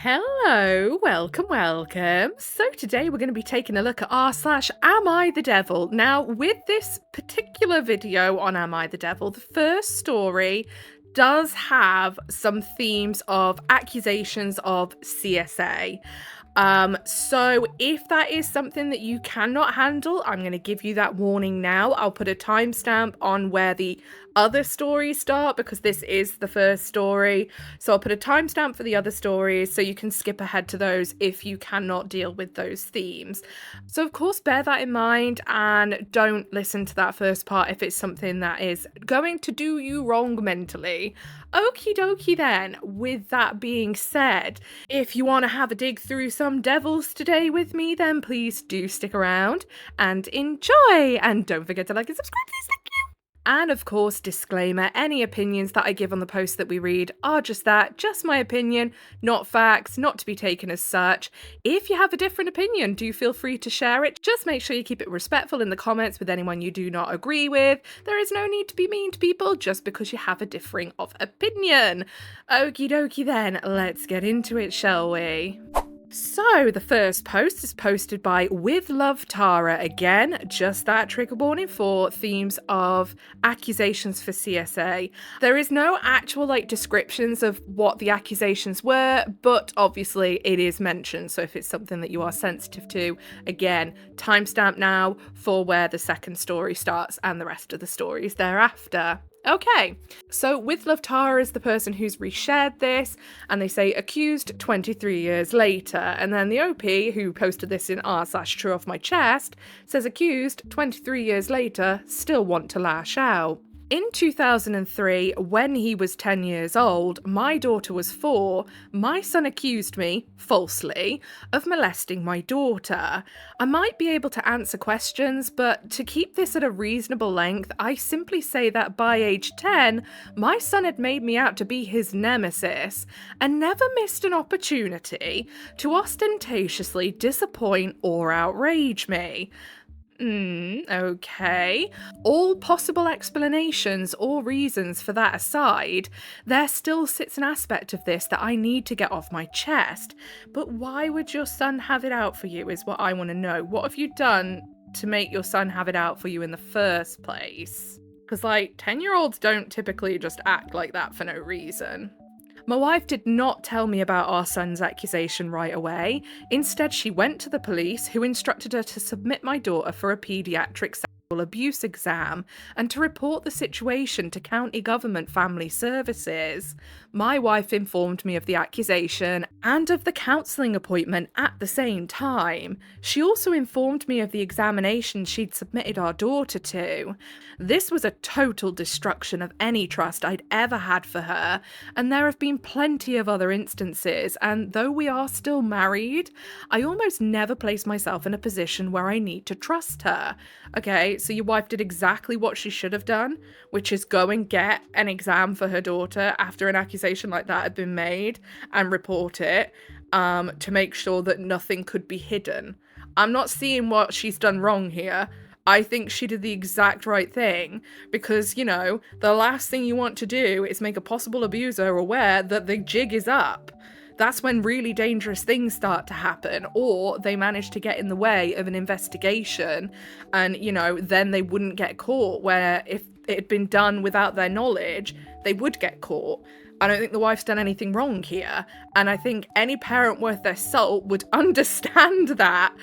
Hello, welcome. So today we're going to be taking a look at r/Am I the Devil? Now, with this particular video on Am I the Devil, the first story does have some themes of accusations of CSA. So if that is something that you cannot handle, I'm going to give you that warning now. I'll put a timestamp on where the other stories start because this is the first story. So I'll put a timestamp for the other stories so you can skip ahead to those if you cannot deal with those themes. So of course, bear that in mind and don't listen to that first part if it's something that is going to do you wrong mentally. Okie dokie then. With that being said, if you want to have a dig through some devils today with me, then please do stick around and enjoy. And don't forget to like and subscribe, please. Thank you. And of course, disclaimer, any opinions that I give on the posts that we read are just that, just my opinion, not facts, not to be taken as such. If you have a different opinion, do feel free to share it. Just make sure you keep it respectful in the comments with anyone you do not agree with. There is no need to be mean to people just because you have a differing of opinion. Okie dokie then, let's get into it, shall we? So, the first post is posted by With Love Tara. Again, just that trigger warning for themes of accusations for CSA. There is no actual descriptions of what the accusations were, but obviously it is mentioned. So if it's something that you are sensitive to, again, timestamp now for where the second story starts and the rest of the stories thereafter. Okay, so With Love Tara is the person who's reshared this, and they say accused 23 years later. And then the OP, who posted this in r/True Off My Chest, says accused 23 years later, still want to lash out. In 2003, when he was 10 years old, my daughter was 4, my son accused me, falsely, of molesting my daughter. I might be able to answer questions, but to keep this at a reasonable length, I simply say that by age 10, my son had made me out to be his nemesis, and never missed an opportunity to ostentatiously disappoint or outrage me. Okay. All possible explanations or reasons for that aside, there still sits an aspect of this that I need to get off my chest. But why would your son have it out for you is what I want to know. What have you done to make your son have it out for you in the first place? Because 10-year-olds don't typically just act like that for no reason. My wife did not tell me about our son's accusation right away. Instead, she went to the police, who instructed her to submit my daughter for a paediatric sexual abuse exam and to report the situation to County Government Family Services. My wife informed me of the accusation and of the counselling appointment at the same time. She also informed me of the examination she'd submitted our daughter to. This was a total destruction of any trust I'd ever had for her, and there have been plenty of other instances, and though we are still married, I almost never place myself in a position where I need to trust her. Okay, so your wife did exactly what she should have done, which is go and get an exam for her daughter after an accusation like that had been made and report it, to make sure that nothing could be hidden. I'm not seeing what she's done wrong here. I think she did the exact right thing because, the last thing you want to do is make a possible abuser aware that the jig is up. That's when really dangerous things start to happen, or they manage to get in the way of an investigation and, then they wouldn't get caught, where if it had been done without their knowledge, they would get caught. I don't think the wife's done anything wrong here, and I think any parent worth their salt would understand that.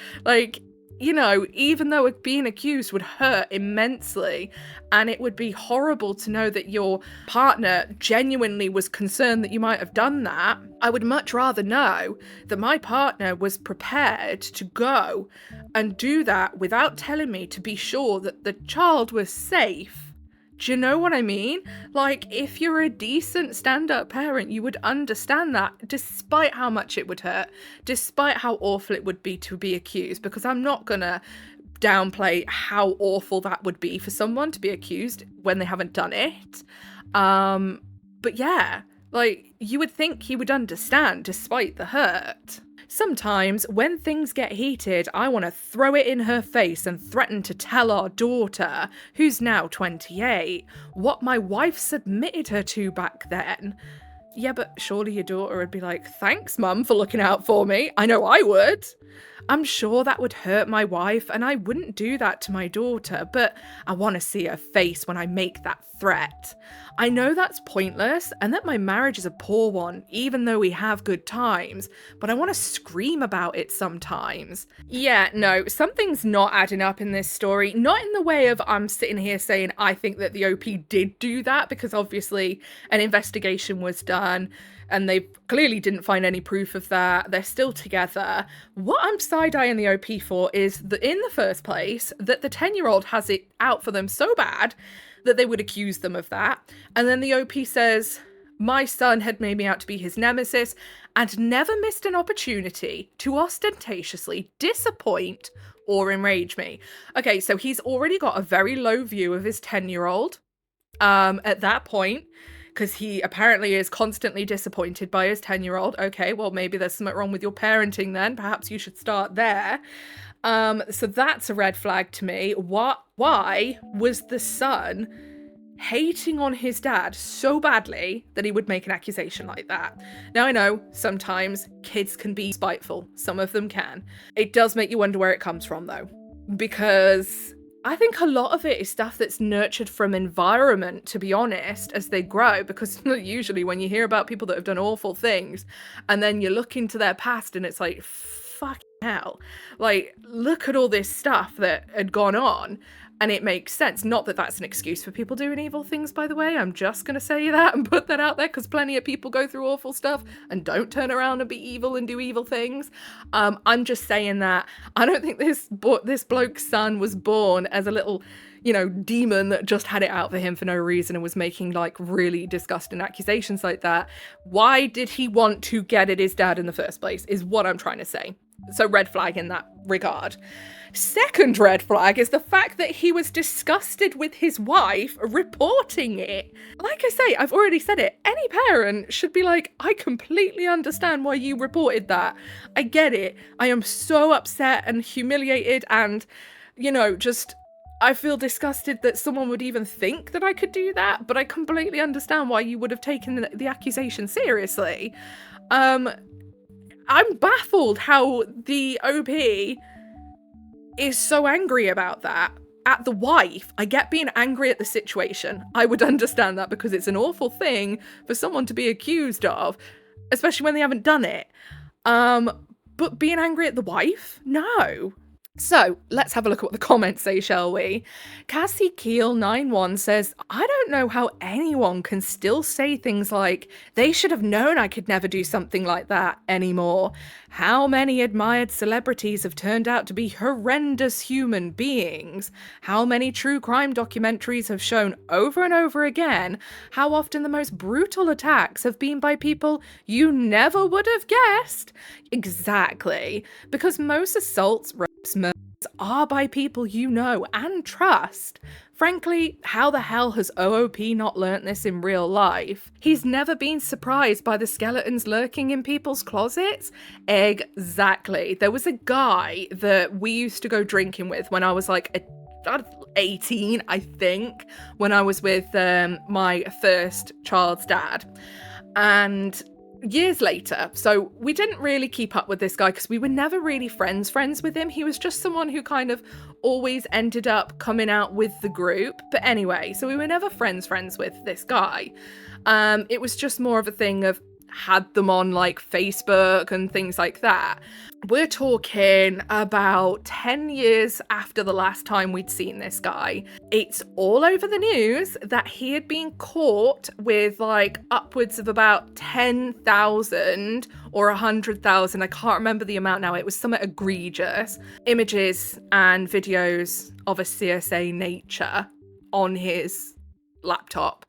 Even though being accused would hurt immensely, and it would be horrible to know that your partner genuinely was concerned that you might have done that, I would much rather know that my partner was prepared to go and do that without telling me to be sure that the child was safe. Do you know what I mean? If you're a decent stand-up parent, you would understand that, despite how much it would hurt, despite how awful it would be to be accused, because I'm not gonna downplay how awful that would be for someone to be accused when they haven't done it. But yeah, you would think he would understand despite the hurt. Sometimes, when things get heated, I want to throw it in her face and threaten to tell our daughter, who's now 28, what my wife submitted her to back then. Yeah, but surely your daughter would be like, thanks, Mum, for looking out for me. I know I would. I'm sure that would hurt my wife, and I wouldn't do that to my daughter, but I want to see her face when I make that threat. I know that's pointless, and that my marriage is a poor one, even though we have good times, but I want to scream about it sometimes. Yeah, no, something's not adding up in this story. Not in the way of I'm sitting here saying I think that the OP did do that, because obviously an investigation was done, and they clearly didn't find any proof of that. They're still together. What I'm side-eyeing the OP for is that in the first place, that the 10-year-old has it out for them so bad that they would accuse them of that. And then the OP says, my son had made me out to be his nemesis and never missed an opportunity to ostentatiously disappoint or enrage me. Okay, so he's already got a very low view of his 10-year-old at that point, because he apparently is constantly disappointed by his 10-year-old. Okay, well, maybe there's something wrong with your parenting then. Perhaps you should start there. So that's a red flag to me. Why was the son hating on his dad so badly that he would make an accusation like that? Now, I know sometimes kids can be spiteful. Some of them can. It does make you wonder where it comes from, though, because I think a lot of it is stuff that's nurtured from environment, to be honest, as they grow, because usually when you hear about people that have done awful things and then you look into their past and it's like, fuck hell, like, look at all this stuff that had gone on, and it makes sense. Not that that's an excuse for people doing evil things, by the way. I'm just going to say that and put that out there, because plenty of people go through awful stuff and don't turn around and be evil and do evil things. I'm just saying that I don't think this bloke's son was born as a little, demon that just had it out for him for no reason and was making like really disgusting accusations like that. Why did he want to get at his dad in the first place is what I'm trying to say. So red flag in that regard. Second red flag is the fact that he was disgusted with his wife reporting it. Like I say, I've already said it. Any parent should be like, I completely understand why you reported that. I get it. I am so upset and humiliated and, I feel disgusted that someone would even think that I could do that, but I completely understand why you would have taken the accusation seriously. I'm baffled how the OP is so angry about that at the wife. I get being angry at the situation. I would understand that because it's an awful thing for someone to be accused of, especially when they haven't done it. But being angry at the wife? No. So, let's have a look at what the comments say, shall we? Cassie Keel91 says, I don't know how anyone can still say things like, they should have known I could never do something like that anymore. How many admired celebrities have turned out to be horrendous human beings? How many true crime documentaries have shown over and over again how often the most brutal attacks have been by people you never would have guessed? Exactly. Because most assaults, rapes, murders are by people you know and trust. Frankly, how the hell has OOP not learnt this in real life? He's never been surprised by the skeletons lurking in people's closets? Exactly. There was a guy that we used to go drinking with when I was like 18, I think, when I was with my first child's dad. And years later, so we didn't really keep up with this guy because we were never really friends with him. He was just someone who kind of always ended up coming out with the group. But anyway, so we were never friends with this guy. It was just more of a thing of had them on like Facebook and things like that. We're talking about 10 years after the last time we'd seen this guy. It's all over the news that he had been caught with like upwards of about 10,000 or 100,000. I can't remember the amount now. It was somewhat egregious. Images and videos of a CSA nature on his laptop.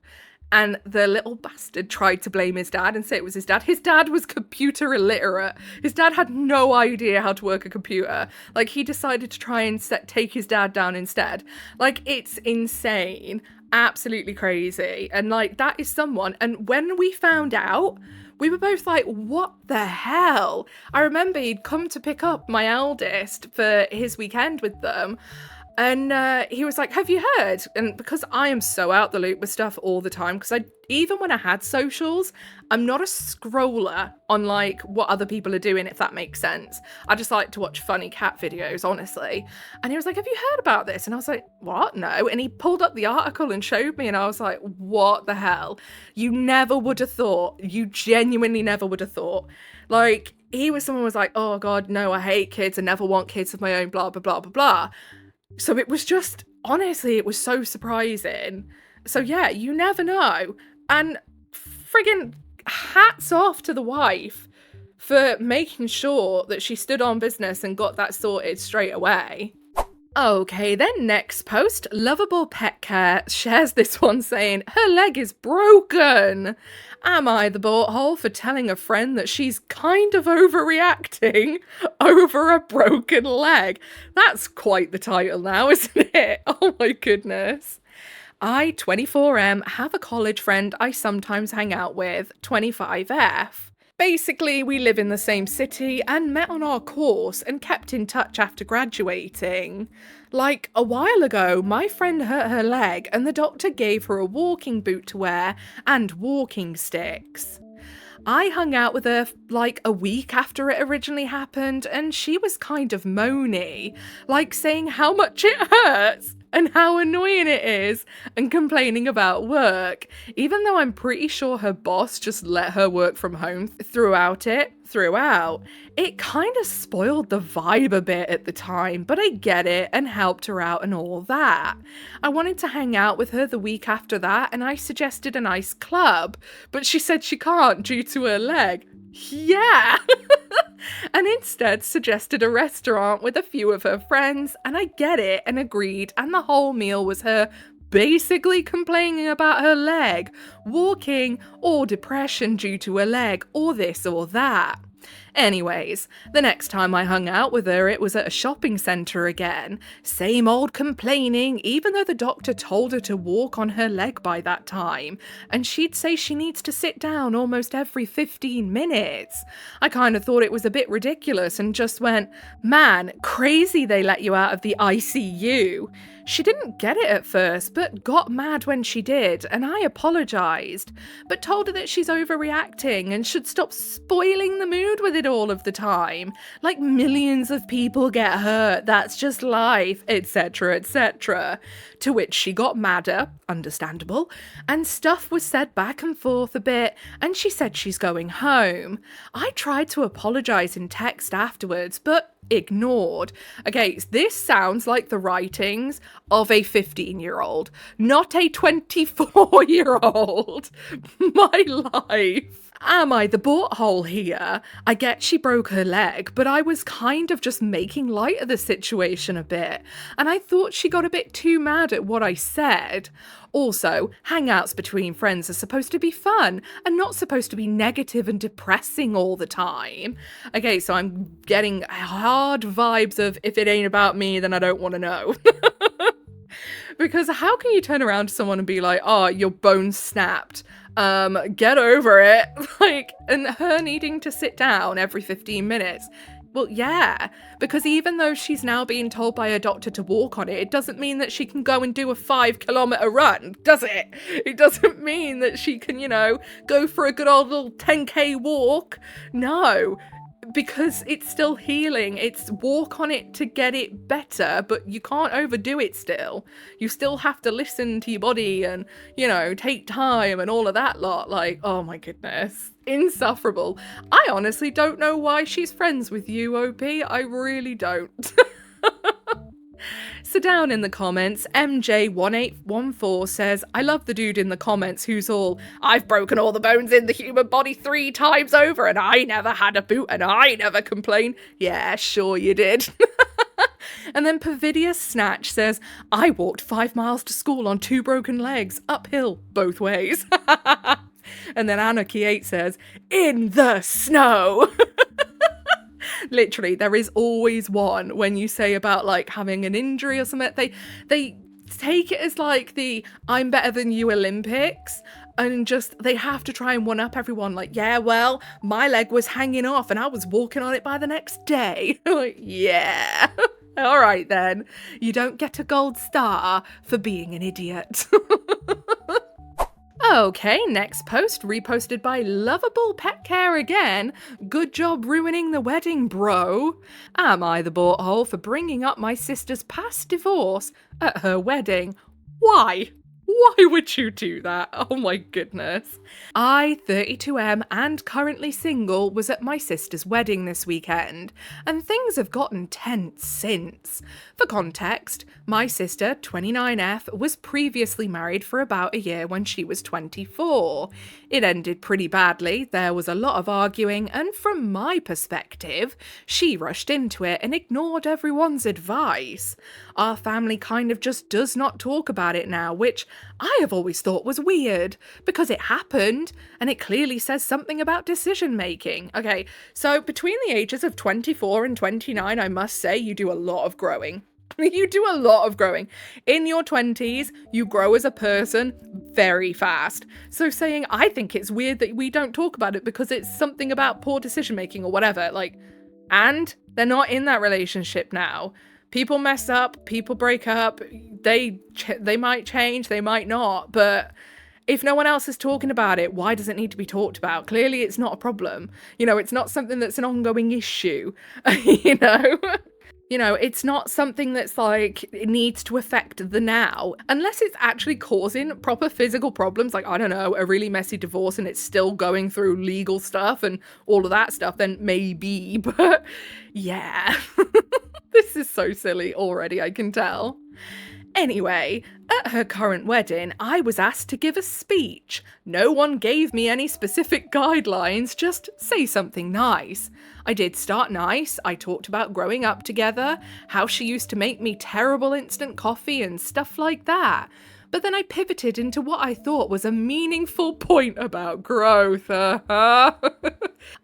And the little bastard tried to blame his dad and say it was his dad. His dad was computer illiterate. His dad had no idea how to work a computer. Like, he decided to try and take his dad down instead. Like, it's insane. Absolutely crazy. And, like, that is someone. And when we found out, we were both like, what the hell? I remember he'd come to pick up my eldest for his weekend with them. And he was like, have you heard? And because I am so out the loop with stuff all the time, because even when I had socials, I'm not a scroller on like what other people are doing, if that makes sense. I just like to watch funny cat videos, honestly. And he was like, have you heard about this? And I was like, what? No. And he pulled up the article and showed me, and I was like, what the hell? You never would have thought. You genuinely never would have thought. Like, someone was like, oh God, no, I hate kids. I never want kids of my own, blah, blah, blah, blah, blah. So it was just, honestly, it was so surprising. So yeah, you never know. And friggin' hats off to the wife for making sure that she stood on business and got that sorted straight away. Okay, then next post, Lovable Pet Care shares this one saying, her leg is broken. Am I the butthole for telling a friend that she's kind of overreacting over a broken leg? That's quite the title now, isn't it? Oh my goodness. I, 24M, have a college friend I sometimes hang out with, 25F. Basically, we live in the same city and met on our course and kept in touch after graduating. Like, a while ago, my friend hurt her leg and the doctor gave her a walking boot to wear and walking sticks. I hung out with her like a week after it originally happened, and she was kind of moany, like saying how much it hurts and how annoying it is and complaining about work, even though I'm pretty sure her boss just let her work from home throughout. It kind of spoiled the vibe a bit at the time, but I get it and helped her out and all that. I wanted to hang out with her the week after that, and I suggested a nice club, but she said she can't due to her leg. Yeah! And instead suggested a restaurant with a few of her friends, and I get it and agreed, and the whole meal was her basically complaining about her leg, walking, or depression due to her leg, or this or that. Anyways, the next time I hung out with her, it was at a shopping centre again. Same old complaining, even though the doctor told her to walk on her leg by that time, and she'd say she needs to sit down almost every 15 minutes. I kind of thought it was a bit ridiculous and just went, man, crazy they let you out of the ICU. She didn't get it at first, but got mad when she did, and I apologised, but told her that she's overreacting and should stop spoiling the mood with it all of the time. Like, millions of people get hurt, that's just life, etc, etc. To which she got madder, understandable, and stuff was said back and forth a bit, and she said she's going home. I tried to apologise in text afterwards, but ignored. Okay, this sounds like the writings of a 15-year-old, not a 24-year-old. My life. Am I the butthole here? I get she broke her leg, but I was kind of just making light of the situation a bit, and I thought she got a bit too mad at what I said. Also, hangouts between friends are supposed to be fun and not supposed to be negative and depressing all the time. Okay, so I'm getting hard vibes of if it ain't about me, then I don't want to know. Because how can you turn around to someone and be like, oh, your bone snapped, get over it, like, and her needing to sit down every 15 minutes. Well, yeah, because even though she's now being told by her doctor to walk on it, it doesn't mean that she can go and do a 5-kilometre run, does it? It doesn't mean that she can, go for a good old little 10k walk. No, because it's still healing. It's walk on it to get it better, but you can't overdo it still. You still have to listen to your body and, take time and all of that lot. Like, oh my goodness. Insufferable. I honestly don't know why she's friends with you, OP. I really don't. So down in the comments, MJ1814 says, I love the dude in the comments who's all, I've broken all the bones in the human body 3 times over and I never had a boot and I never complained. Yeah, sure you did. And then Pervidious Snatch says, I walked 5 miles to school on 2 broken legs, uphill, both ways. And then Anarchy8 says, in the snow. Literally, there is always one when you say about like having an injury or something. They take it as like the I'm better than you Olympics, and just they have to try and one up everyone. Like, yeah, well, my leg was hanging off and I was walking on it by the next day. Like, yeah. All right then. You don't get a gold star for being an idiot. Okay, next post, reposted by Lovable Pet Care again. Good job ruining the wedding, bro. Am I the butthole for bringing up my sister's past divorce at her wedding? Why? Why would you do that? Oh my goodness. I, 32M and currently single, was at my sister's wedding this weekend, and things have gotten tense since. For context, my sister, 29F, was previously married for about a year when she was 24. It ended pretty badly, there was a lot of arguing, and from my perspective, she rushed into it and ignored everyone's advice. Our family kind of just does not talk about it now, which I have always thought was weird, because it happened, and it clearly says something about decision making. Okay, so between the ages of 24 and 29, I must say, you do a lot of growing. You do a lot of growing. In your 20s, you grow as a person very fast. So saying, I think it's weird that we don't talk about it because it's something about poor decision making or whatever, like, and they're not in that relationship now. People mess up, people break up, they might change, they might not, but if no one else is talking about it, why does it need to be talked about? Clearly it's not a problem. You know, it's not something that's an ongoing issue, you know? You know, it's not something that's like, it needs to affect the now. Unless it's actually causing proper physical problems, like, I don't know, a really messy divorce and it's still going through legal stuff and all of that stuff, then maybe, but yeah. This is so silly already, I can tell. Anyway, at her current wedding, I was asked to give a speech. No one gave me any specific guidelines, just say something nice. I did start nice. I talked about growing up together, how she used to make me terrible instant coffee and stuff like that. But then I pivoted into what I thought was a meaningful point about growth.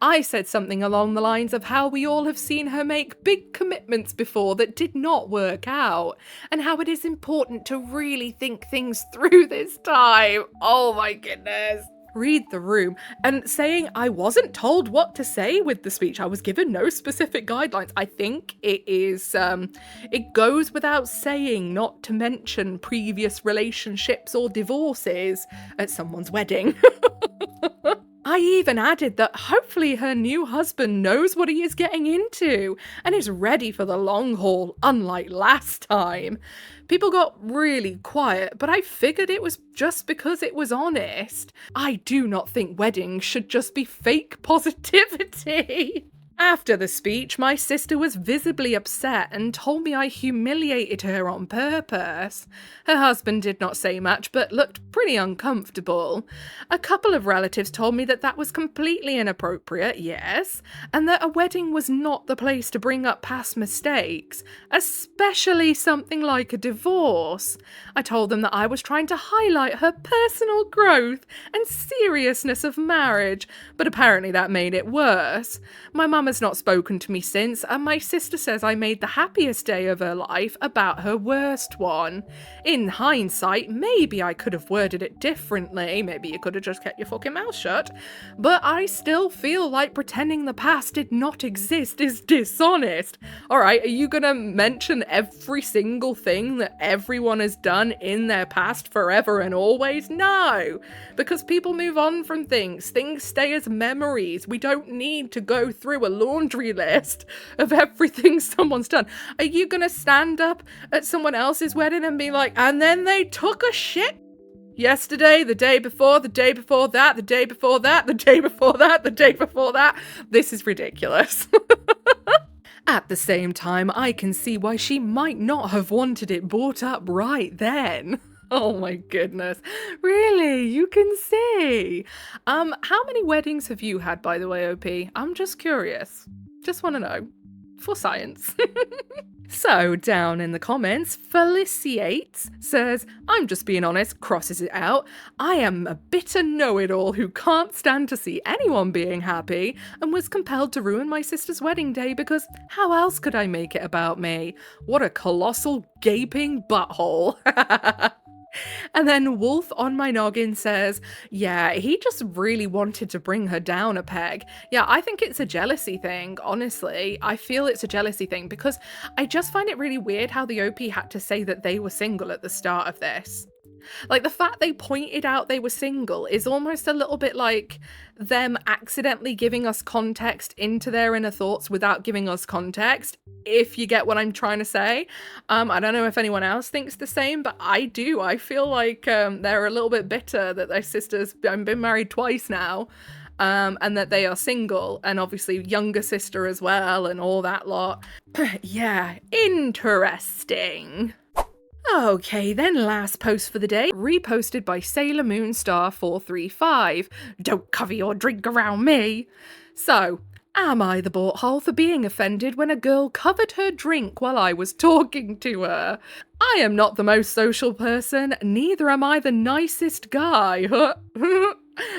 I said something along the lines of how we all have seen her make big commitments before that did not work out, and how it is important to really think things through this time. Oh my goodness. Read the room. And saying I wasn't told what to say with the speech. I was given no specific guidelines. I think it is, it goes without saying not to mention previous relationships or divorces at someone's wedding. I even added that hopefully her new husband knows what he is getting into and is ready for the long haul, unlike last time. People got really quiet, but I figured it was just because it was honest. I do not think weddings should just be fake positivity. After the speech, my sister was visibly upset and told me I humiliated her on purpose. Her husband did not say much, but looked pretty uncomfortable. A couple of relatives told me that that was completely inappropriate, yes, and that a wedding was not the place to bring up past mistakes, especially something like a divorce. I told them that I was trying to highlight her personal growth and seriousness of marriage, but apparently that made it worse. My mum has not spoken to me since, and my sister says I made the happiest day of her life about her worst one. In hindsight, maybe I could have worded it differently, maybe you could have just kept your fucking mouth shut, but I still feel like pretending the past did not exist is dishonest. Alright, are you gonna mention every single thing that everyone has done in their past forever and always? No! Because people move on from things stay as memories. We don't need to go through a laundry list of everything someone's done. Are you gonna stand up at someone else's wedding and be like, and then they took a shit yesterday, the day before, the day before that, the day before that, the day before that, the day before that? This is ridiculous. At the same time, I can see why she might not have wanted it brought up right then. Oh my goodness. Really? You can see? How many weddings have you had, by the way, OP? I'm just curious. Just want to know. For science. So, down in the comments, Feliciates says, I'm just being honest, crosses it out. I am a bitter know-it-all who can't stand to see anyone being happy and was compelled to ruin my sister's wedding day because how else could I make it about me? What a colossal gaping butthole. And then Wolf on my noggin says, yeah, he just really wanted to bring her down a peg. Yeah, I think it's a jealousy thing, honestly. I feel it's a jealousy thing because I just find it really weird how the OP had to say that they were single at the start of this. Like, the fact they pointed out they were single is almost a little bit like them accidentally giving us context into their inner thoughts without giving us context, if you get what I'm trying to say. I don't know if anyone else thinks the same, but I do. I feel like they're a little bit bitter that their sister's been married twice now. And that they are single, and obviously younger sister as well, and all that lot. Yeah, interesting. Okay, then last post for the day, reposted by Sailor Moonstar 435. Don't cover your drink around me. So, am I the butthole for being offended when a girl covered her drink while I was talking to her? I am not the most social person, neither am I the nicest guy.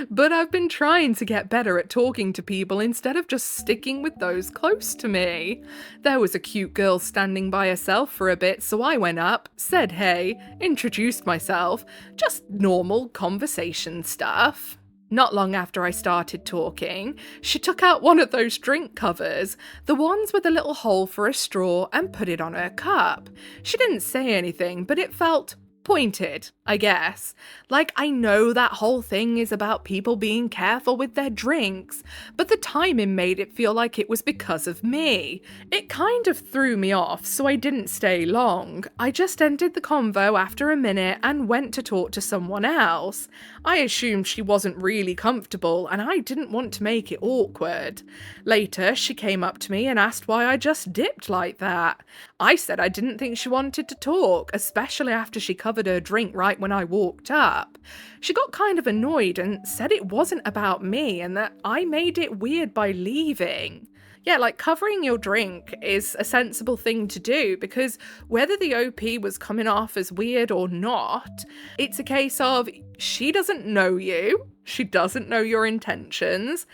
But I've been trying to get better at talking to people instead of just sticking with those close to me. There was a cute girl standing by herself for a bit, so I went up, said hey, introduced myself, just normal conversation stuff. Not long after I started talking, she took out one of those drink covers, the ones with a little hole for a straw, and put it on her cup. She didn't say anything, but it felt pointed, I guess. Like, I know that whole thing is about people being careful with their drinks, but the timing made it feel like it was because of me. It kind of threw me off, so I didn't stay long. I just ended the convo after a minute and went to talk to someone else. I assumed she wasn't really comfortable, and I didn't want to make it awkward. Later, she came up to me and asked why I just dipped like that. I said I didn't think she wanted to talk, especially after she covered her drink right when I walked up. She got kind of annoyed and said it wasn't about me and that I made it weird by leaving. Yeah, like, covering your drink is a sensible thing to do because whether the OP was coming off as weird or not, it's a case of she doesn't know you, she doesn't know your intentions,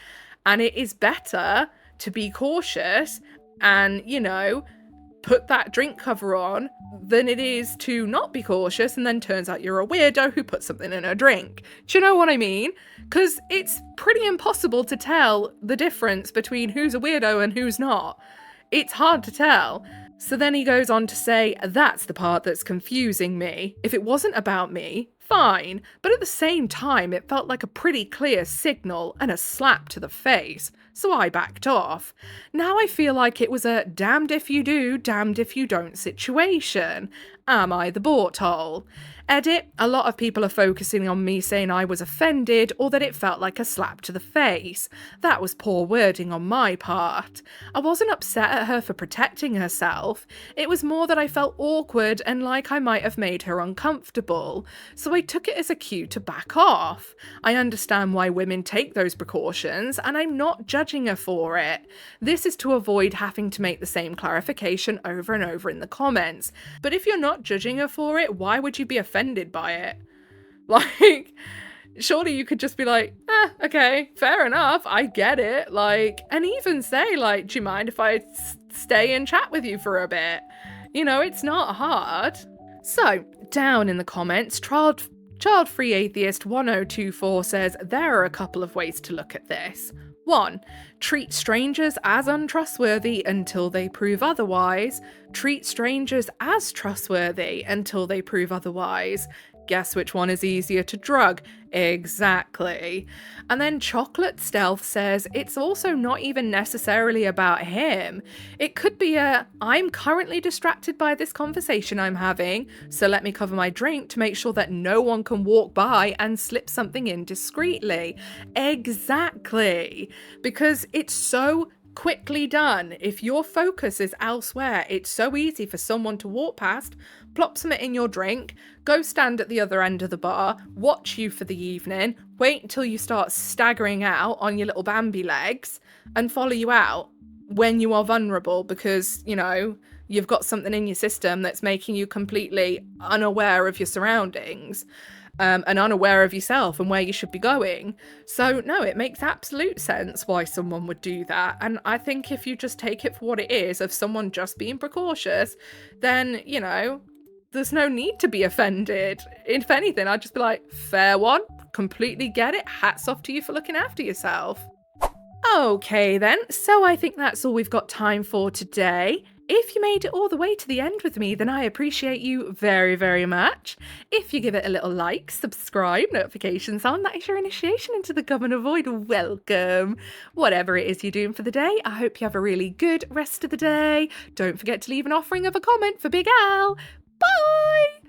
and it is better to be cautious and, you know, put that drink cover on than it is to not be cautious and then turns out you're a weirdo who put something in her drink. Do you know what I mean? Because it's pretty impossible to tell the difference between who's a weirdo and who's not. It's hard to tell. So then he goes on to say, that's the part that's confusing me. If it wasn't about me, fine, but at the same time it felt like a pretty clear signal and a slap to the face, so I backed off. Now I feel like it was a damned if you do, damned if you don't situation. Am I the butthole? Edit, a lot of people are focusing on me saying I was offended or that it felt like a slap to the face. That was poor wording on my part. I wasn't upset at her for protecting herself. It was more that I felt awkward and like I might have made her uncomfortable. So I took it as a cue to back off. I understand why women take those precautions and I'm not judging her for it. This is to avoid having to make the same clarification over and over in the comments. But if you're not judging her for it, why would you be offended by it? Like, surely you could just be like, okay, fair enough, I get it. Like, and even say, like, do you mind if I stay and chat with you for a bit? You know, it's not hard. So, down in the comments, Child-Free Atheist 1024 says, there are a couple of ways to look at this. 1. Treat strangers as untrustworthy until they prove otherwise. Treat strangers as trustworthy until they prove otherwise. Guess which one is easier to drug? Exactly. And then Chocolate Stealth says it's also not even necessarily about him. It could be I'm currently distracted by this conversation I'm having, so let me cover my drink to make sure that no one can walk by and slip something in discreetly. Exactly. Because it's so quickly done. If your focus is elsewhere, it's so easy for someone to walk past, plop something in your drink, go stand at the other end of the bar, watch you for the evening, wait until you start staggering out on your little Bambi legs, and follow you out when you are vulnerable because, you know, you've got something in your system that's making you completely unaware of your surroundings. And unaware of yourself and where you should be going. So no, it makes absolute sense why someone would do that. And I think if you just take it for what it is, of someone just being precautious, then, you know, there's no need to be offended. If anything, I'd just be like, fair one, completely get it. Hats off to you for looking after yourself. Okay then, so I think that's all we've got time for today. If you made it all the way to the end with me, then I appreciate you very, very much. If you give it a little like, subscribe, notifications on, that is your initiation into the Governor Void. Welcome. Whatever it is you're doing for the day, I hope you have a really good rest of the day. Don't forget to leave an offering of a comment for Big Al. Bye!